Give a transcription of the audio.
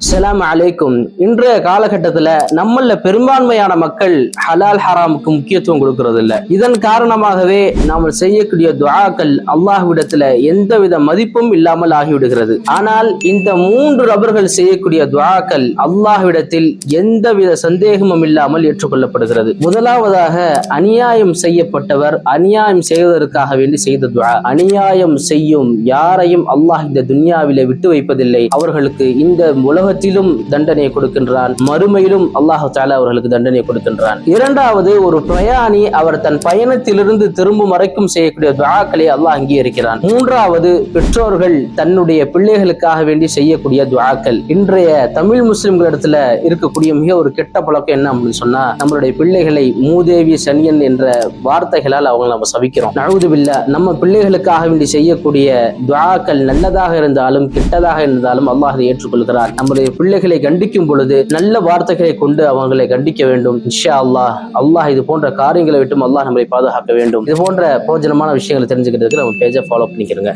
அஸ்ஸலாமு அலைக்கும். இன்றைய காலகட்டத்துல நம்மள பெரும்பான்மையான மக்கள் ஹலால் ஹராமுக்கு முக்கியத்துவம் கொடுக்கறது இல்ல. இதன் காரணமாகவே நாம் செய்யக்கூடிய துஆக்கள் அல்லாஹ்விடத்துல எந்தவித மதிப்பும் இல்லாமல் ஆகிவிடுகிறது. ஆனால் இந்த 3 நபர்கள் செய்யக்கூடிய துஆக்கள் அல்லாஹ்விடத்தில் எந்தவித சந்தேகமும் இல்லாமல் ஏற்றுக்கொள்ளப்படுகிறது. முதலாவதாக, அநியாயம் செய்யப்பட்டவர் அநியாயம் செய்வதற்காக வேண்டி செய்த துஆ. அநியாயம் செய்யும் யாரையும் அல்லாஹ் இந்த துன்யாவிலே விட்டு வைப்பதில்லை. அவர்களுக்கு இந்த உலகத்திலும் தண்டனையை கொடுக்கின்றான், மறுமையிலும் அல்லாஹ் தஆலா அவர்களுக்கு தண்டனை கொடுக்கின்றான். இரண்டாவது, ஒரு பிரயாணி அவர் தன் பயணத்திலிருந்து திரும்பும் வரைக்கும் செய்யக்கூடிய துஆக்களை அல்லாஹ் அங்கீகரிக்கிறான். மூன்றாவது, பெற்றோர்கள் தன்னுடைய பிள்ளைகளுக்காக வேண்டி செய்யக்கூடிய துஆக்கள். இன்றைய தமிழ் முஸ்லிம்களிடத்துல இருக்கக்கூடிய மிக ஒரு கெட்ட பழக்கம் என்ன அப்படின்னு சொன்னா, நம்மளுடைய பிள்ளைகளை மூதேவி சனியன் என்ற வார்த்தைகளால் அவங்க நம்ம சபிக்கிறோம். நஊது பில்லாஹ். நம்ம பிள்ளைகளுக்காக வேண்டி செய்யக்கூடிய துஆக்கள் நல்லதாக இருந்தாலும் கெட்டதாக இருந்தாலும் அல்லாஹ் அதை ஏற்றுக்கொள்கிறார். நம்முடைய பிள்ளைகளை கண்டிக்கும் பொழுது நல்ல வார்த்தைகளை கொண்டு அவங்களை கண்டிக்க வேண்டும். இன்ஷா அல்லாஹ் அல்லாஹ் இது போன்ற காரியங்களை விட்டும் அல்லாஹ் நம்மளை பாதுகாக்க வேண்டும். இது போன்ற பிரயோஜனமான விஷயங்களை தெரிஞ்சுக்கிறதுக்கு நம்ம பேஜை ஃபாலோ பண்ணிக்கிறோங்க.